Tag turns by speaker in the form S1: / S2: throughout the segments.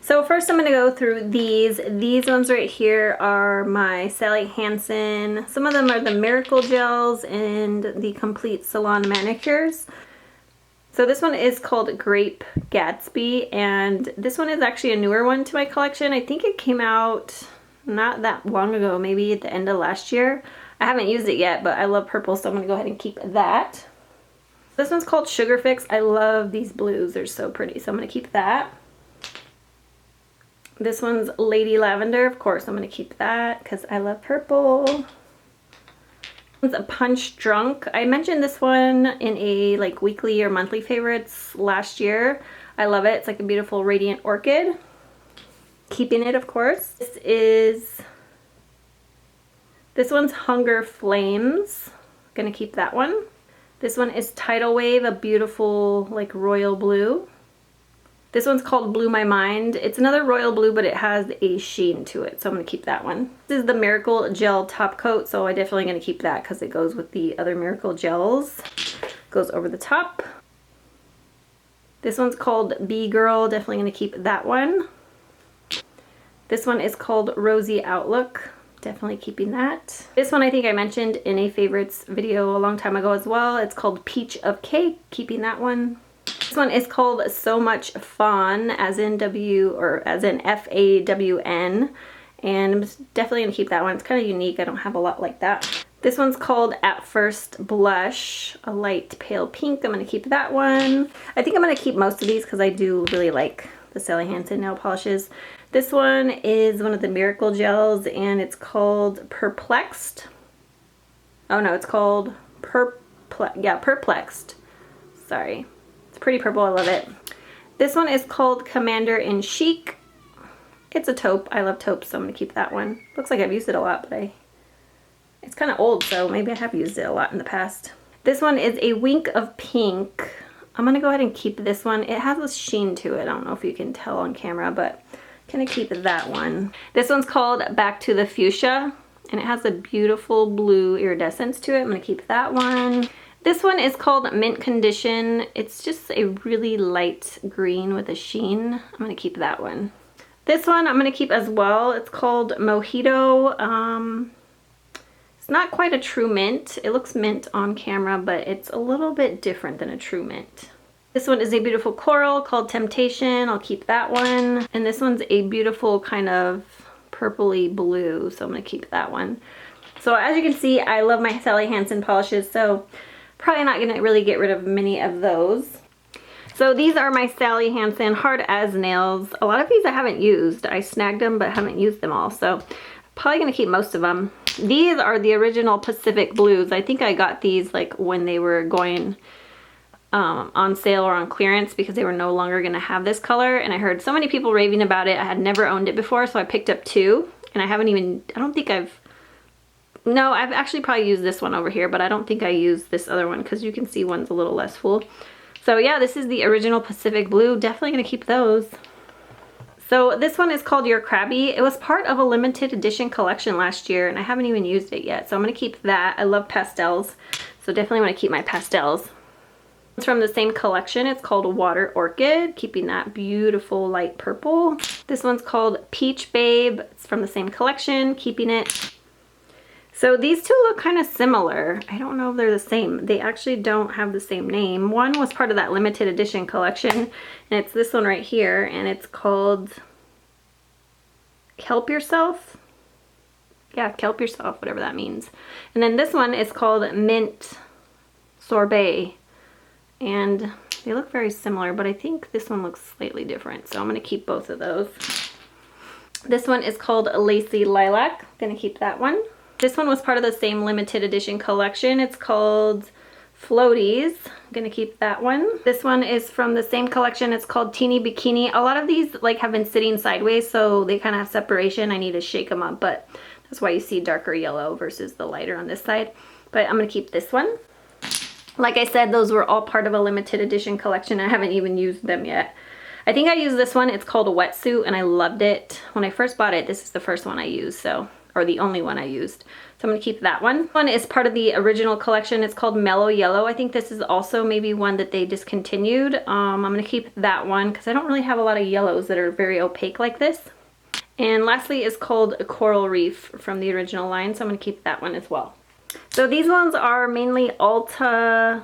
S1: So first I'm going to go through these. These ones right here are my Sally Hansen. Some of them are the Miracle Gels and the Complete Salon Manicures. So this one is called Grape Gatsby, and this one is actually a newer one to my collection. I think it came out not that long ago, maybe at the end of last year. I haven't used it yet, but I love purple, so I'm going to go ahead and keep that. This one's called Sugar Fix. I love these blues. They're so pretty, so I'm going to keep that. This one's Lady Lavender. Of course, I'm going to keep that because I love purple. This one's a Punch Drunk. I mentioned this one in a like weekly or monthly favorites last year. I love it. It's like a beautiful radiant orchid. Keeping it, of course. This one's Hunger Flames. Gonna keep that one. This one is Tidal Wave, a beautiful like royal blue. This one's called Blew My Mind. It's another royal blue, but it has a sheen to it, so I'm going to keep that one. This is the Miracle Gel Top Coat, so I'm definitely going to keep that because it goes with the other Miracle Gels. Goes over the top. This one's called Bee Girl. Definitely going to keep that one. This one is called Rosy Outlook. Definitely keeping that. This one I think I mentioned in a favorites video a long time ago as well. It's called Peach of Cake. Keeping that one. This one is called So Much Fawn, as in F-A-W-N, and I'm definitely going to keep that one. It's kind of unique. I don't have a lot like that. This one's called At First Blush, a light pale pink. I'm going to keep that one. I think I'm going to keep most of these because I do really like the Sally Hansen nail polishes. This one is one of the Miracle Gels, and it's called Perplexed. Oh no, it's called Perplexed. Sorry. It's pretty purple. I love it. This one is called Commander in Chic. It's a taupe. I love taupes, so I'm going to keep that one. Looks like I've used it a lot, but it's kind of old, so maybe I have used it a lot in the past. This one is a Wink of Pink. I'm going to go ahead and keep this one. It has a sheen to it. I don't know if you can tell on camera, but I'm going to keep that one. This one's called Back to the Fuchsia, and it has a beautiful blue iridescence to it. I'm going to keep that one. This one is called Mint Condition. It's just a really light green with a sheen. I'm going to keep that one. This one I'm going to keep as well. It's called Mojito. It's not quite a true mint. It looks mint on camera, but it's a little bit different than a true mint. This one is a beautiful coral called Temptation. I'll keep that one. And this one's a beautiful kind of purpley blue, so I'm going to keep that one. So as you can see, I love my Sally Hansen polishes, so probably not going to really get rid of many of those. So these are my Sally Hansen Hard As Nails. A lot of these I haven't used. I snagged them but haven't used them all. So probably going to keep most of them. These are the original Pacific Blues. I think I got these like when they were going on sale or on clearance because they were no longer going to have this color. And I heard so many people raving about it. I had never owned it before, so I picked up two. And I don't think I've actually probably used this one over here, but I don't think I used this other one because you can see one's a little less full. So yeah, this is the original Pacific Blue. Definitely going to keep those. So this one is called Your Krabby. It was part of a limited edition collection last year, and I haven't even used it yet. So I'm going to keep that. I love pastels, so definitely want to keep my pastels. It's from the same collection. It's called Water Orchid, keeping that beautiful light purple. This one's called Peach Babe. It's from the same collection, keeping it. So these two look kind of similar. I don't know if they're the same. They actually don't have the same name. One was part of that limited edition collection, and it's this one right here, and it's called Kelp Yourself. Yeah, Kelp Yourself, whatever that means. And then this one is called Mint Sorbet, and they look very similar, but I think this one looks slightly different, so I'm going to keep both of those. This one is called Lacy Lilac. I'm going to keep that one. This one was part of the same limited edition collection. It's called Floaties. I'm gonna keep that one. This one is from the same collection. It's called Teeny Bikini. A lot of these like have been sitting sideways, so they kind of have separation. I need to shake them up, but that's why you see darker yellow versus the lighter on this side. But I'm gonna keep this one. Like I said, those were all part of a limited edition collection. I haven't even used them yet. I think I used this one. It's called a Wetsuit, and I loved it. When I first bought it, this is the first one I used, so or the only one I used. So I'm gonna keep that one. One is part of the original collection. It's called Mellow Yellow. I think this is also maybe one that they discontinued. I'm gonna keep that one because I don't really have a lot of yellows that are very opaque like this. And lastly is called Coral Reef from the original line, so I'm gonna keep that one as well. So these ones are mainly Ulta,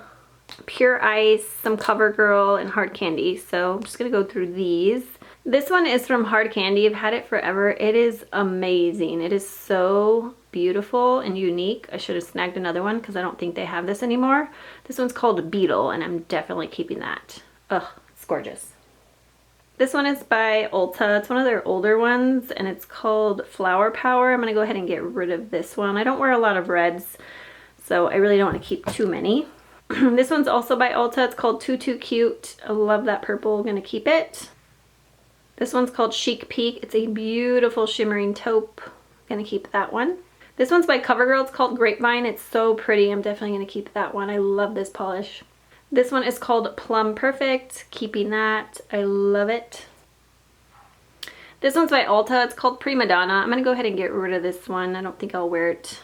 S1: Pure Ice, some CoverGirl, and Hard Candy. So I'm just gonna go through these. This one is from Hard Candy. I've had it forever. It is amazing. It is so beautiful and unique. I should have snagged another one because I don't think they have this anymore. This one's called Beetle, and I'm definitely keeping that. Ugh, it's gorgeous. This one is by Ulta. It's one of their older ones, and it's called Flower Power. I'm gonna go ahead and get rid of this one. I don't wear a lot of reds, so I really don't want to keep too many. This one's also by Ulta. It's called Too Cute. I love that purple. I'm gonna keep it. This one's called Chic Peak. It's a beautiful shimmering taupe. I'm gonna keep that one. This one's by CoverGirl. It's called Grapevine. It's so pretty. I'm definitely gonna keep that one. I love this polish. This one is called Plum Perfect. Keeping that. I love it. This one's by Ulta. It's called Prima Donna. I'm gonna go ahead and get rid of this one. I don't think I'll wear it.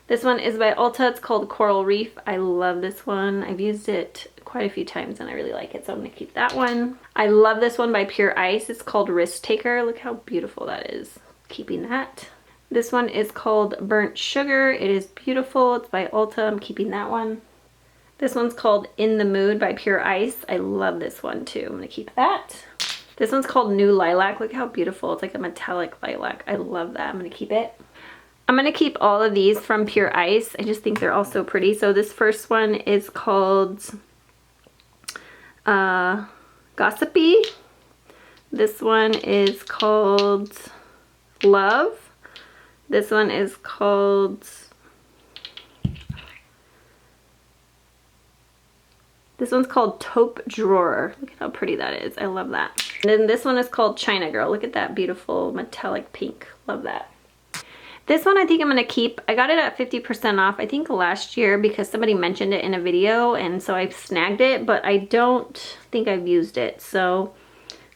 S1: This one is by Ulta. It's called Coral Reef. I love this one. I've used it quite a few times and I really like it, so I'm gonna keep that one. I love this one by Pure Ice. It's called Risk Taker. Look how beautiful that is. Keeping that. This one is called Burnt Sugar. It is beautiful. It's by Ulta. I'm keeping that one. This one's called In the Mood by Pure Ice. I love this one too. I'm gonna keep that. This one's called New Lilac. Look how beautiful. It's like a metallic lilac. I love that. I'm gonna keep it. I'm gonna keep all of these from Pure Ice. I just think they're all so pretty. So this first one is called Gossipy. This one is called Love. This one is called, this one's called Taupe Drawer. Look at how pretty that is. I love that. And then this one is called China Girl. Look at that beautiful metallic pink. Love that. This one I think I'm gonna keep. I got it at 50% off, I think last year, because somebody mentioned it in a video, and so I snagged it, but I don't think I've used it. So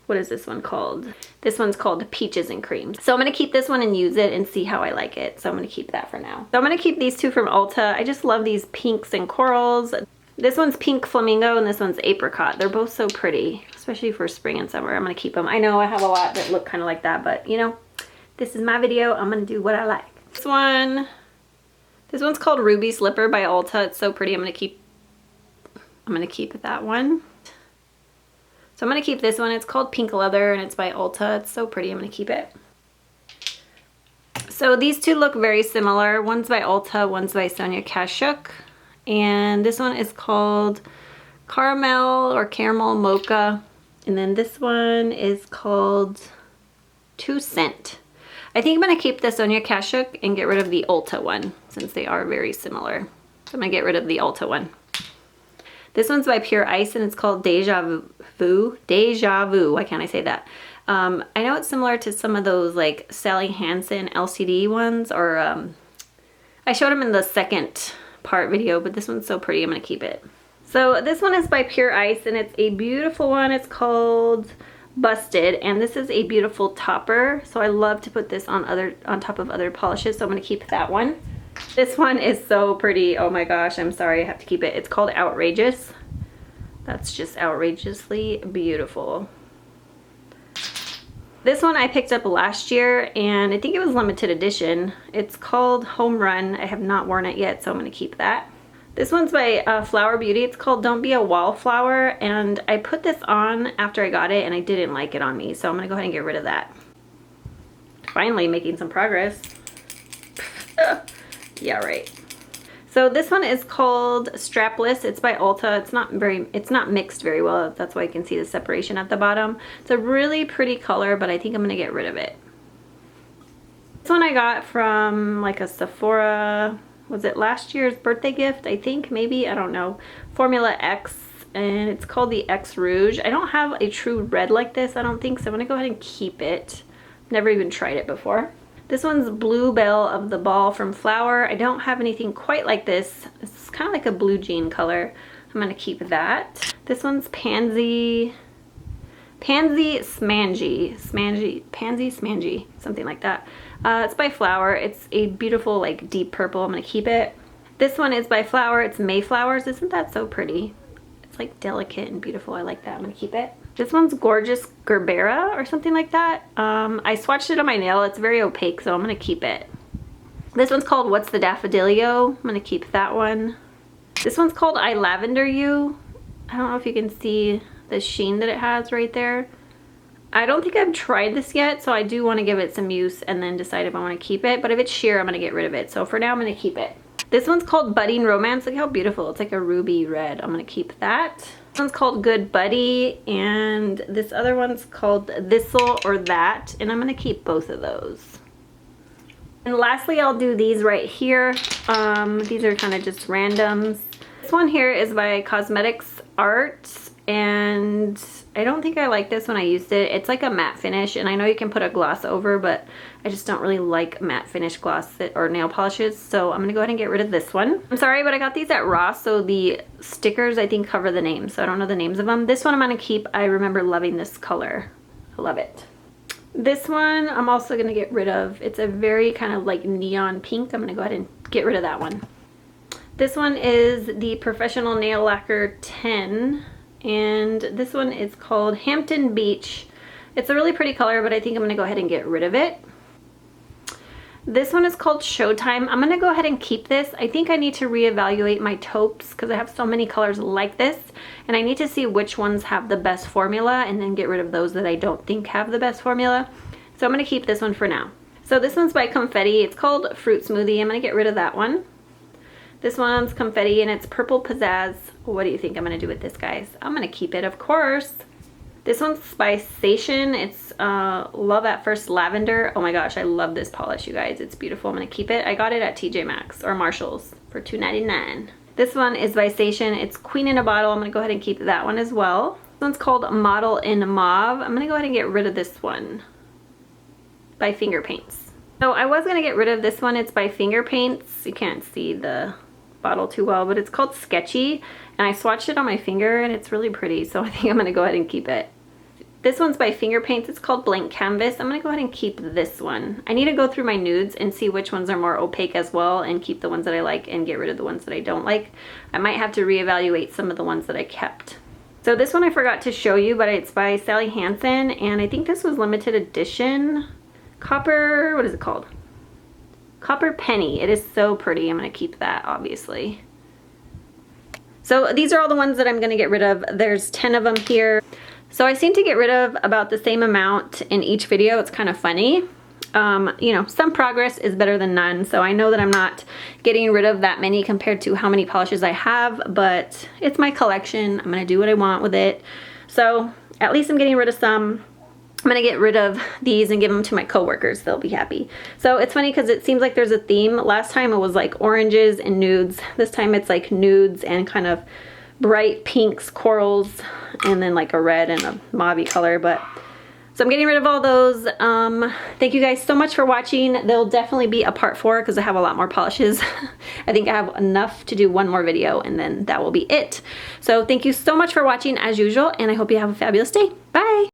S1: what is this one called? This one's called Peaches and Cream. So I'm gonna keep this one and use it and see how I like it. So I'm gonna keep that for now. So I'm gonna keep these two from Ulta. I just love these pinks and corals. This one's Pink Flamingo and this one's Apricot. They're both so pretty, especially for spring and summer. I'm gonna keep them. I know I have a lot that look kind of like that, but you know, this is my video. I'm gonna do what I like. This one's called Ruby Slipper by Ulta. It's so pretty. I'm gonna keep that one. So I'm gonna keep this one. It's called Pink Leather and it's by Ulta. It's so pretty. I'm gonna keep it. So these two look very similar. One's by Ulta, one's by Sonia Kashuk. And this one is called Caramel or Caramel Mocha. And then this one is called 2 Cent. I think I'm gonna keep the Sonia Kashuk and get rid of the Ulta one since they are very similar. So I'm gonna get rid of the Ulta one. This one's by Pure Ice and it's called Deja Vu. Deja Vu, why can't I say that? I know it's similar to some of those like Sally Hansen LCD ones, or I showed them in the second part video, but this one's so pretty, I'm gonna keep it. So this one is by Pure Ice and it's a beautiful one. It's called Busted, and this is a beautiful topper, so I love to put this on top of other polishes, so I'm going to keep that one. This one is so pretty. Oh my gosh, I'm sorry, I have to keep it. It's called Outrageous. That's just outrageously beautiful. This one I picked up last year and I think it was limited edition. It's called Home Run. I have not worn it yet, so I'm going to keep that. This one's by Flower Beauty. It's called Don't Be a Wallflower, and I put this on after I got it and I didn't like it on me, so I'm gonna go ahead and get rid of that. Finally making some progress. Yeah, right. So this one is called Strapless. It's by Ulta. It's not mixed very well. That's why you can see the separation at the bottom. It's a really pretty color, but I think I'm gonna get rid of it. This one I got from like a Sephora, was it last year's birthday gift? I think, maybe, I don't know. Formula X, and it's called the X Rouge. I don't have a true red like this, I don't think, so I'm gonna go ahead and keep it. Never even tried it before. This one's Bluebell of the Ball from Flower. I don't have anything quite like this. It's kind of like a blue jean color. I'm gonna keep that. This one's Pansy Pansy Smangy, Pansy Smangy, something like that. It's by Flower. It's a beautiful like deep purple. I'm gonna keep it. This one is by Flower. It's Mayflowers. Isn't that so pretty? It's like delicate and beautiful. I like that. I'm gonna keep it. This one's Gorgeous Gerbera or something like that. I swatched it on my nail. It's very opaque, so I'm gonna keep it. This one's called What's the Daffodilio? I'm gonna keep that one. This one's called I Lavender You. I don't know if you can see the sheen that it has right there. I don't think I've tried this yet, so I do want to give it some use and then decide if I want to keep it. But if it's sheer, I'm gonna get rid of it. So for now, I'm gonna keep it. This one's called Budding Romance. Look how beautiful. It's like a ruby red. I'm gonna keep that. This one's called Good Buddy, and this other one's called This'll or That, and I'm gonna keep both of those. And lastly, I'll do these right here. These are kind of just randoms. This one here is by Cosmetics Art, and I don't think I like this when I used it. It's like a matte finish, and I know you can put a gloss over, but I just don't really like matte finish gloss or nail polishes, so I'm gonna go ahead and get rid of this one. I'm sorry, but I got these at Ross, so the stickers I think cover the names, so I don't know the names of them. This one I'm gonna keep. I remember loving this color. I love it. This one I'm also gonna get rid of. It's a very kind of like neon pink. I'm gonna go ahead and get rid of that one. This one is the Professional Nail Lacquer 10, and this one is called Hampton Beach. It's a really pretty color, but I think I'm gonna go ahead and get rid of it. This one is called Showtime. I'm gonna go ahead and keep this. I think I need to reevaluate my taupes because I have so many colors like this, and I need to see which ones have the best formula and then get rid of those that I don't think have the best formula. So I'm gonna keep this one for now. So this one's by Confetti. It's called Fruit Smoothie. I'm gonna get rid of that one. This one's Confetti and it's Purple Pizzazz. What do you think I'm gonna do with this, guys? I'm gonna keep it, of course. This one's by Station. It's Love at First Lavender. Oh my gosh, I love this polish, you guys. It's beautiful. I'm gonna keep it. I got it at TJ Maxx or Marshall's for $2.99. This one is by Station. It's Queen in a Bottle. I'm gonna go ahead and keep that one as well. This one's called Model in Mauve. I'm gonna go ahead and get rid of this one. By Finger Paints. So I was gonna get rid of this one. It's by Finger Paints. You can't see the bottle too well, but it's called Sketchy, and I swatched it on my finger and it's really pretty, so I think I'm gonna go ahead and keep it. This one's by Finger Paints. It's called Blank Canvas. I'm gonna go ahead and keep this one. I need to go through my nudes and see which ones are more opaque as well and keep the ones that I like and get rid of the ones that I don't like. I might have to reevaluate some of the ones that I kept. So this one I forgot to show you, but it's by Sally Hansen, and I think this was limited edition. Copper, what is it called? Copper Penny. It is so pretty. I'm gonna keep that, obviously. So these are all the ones that I'm gonna get rid of. There's 10 of them here. So I seem to get rid of about the same amount in each video. It's kind of funny. You know, some progress is better than none. So I know that I'm not getting rid of that many compared to how many polishes I have, but it's my collection. I'm gonna do what I want with it. So at least I'm getting rid of some. I'm gonna get rid of these and give them to my coworkers. They'll be happy. So it's funny because it seems like there's a theme. Last time it was like oranges and nudes. This time it's like nudes and kind of bright pinks, corals, and then like a red and a mauve color. But so I'm getting rid of all those. Thank you guys so much for watching. There'll definitely be a part 4 because I have a lot more polishes. I think I have enough to do one more video and then that will be it. So thank you so much for watching as usual, and I hope you have a fabulous day. Bye.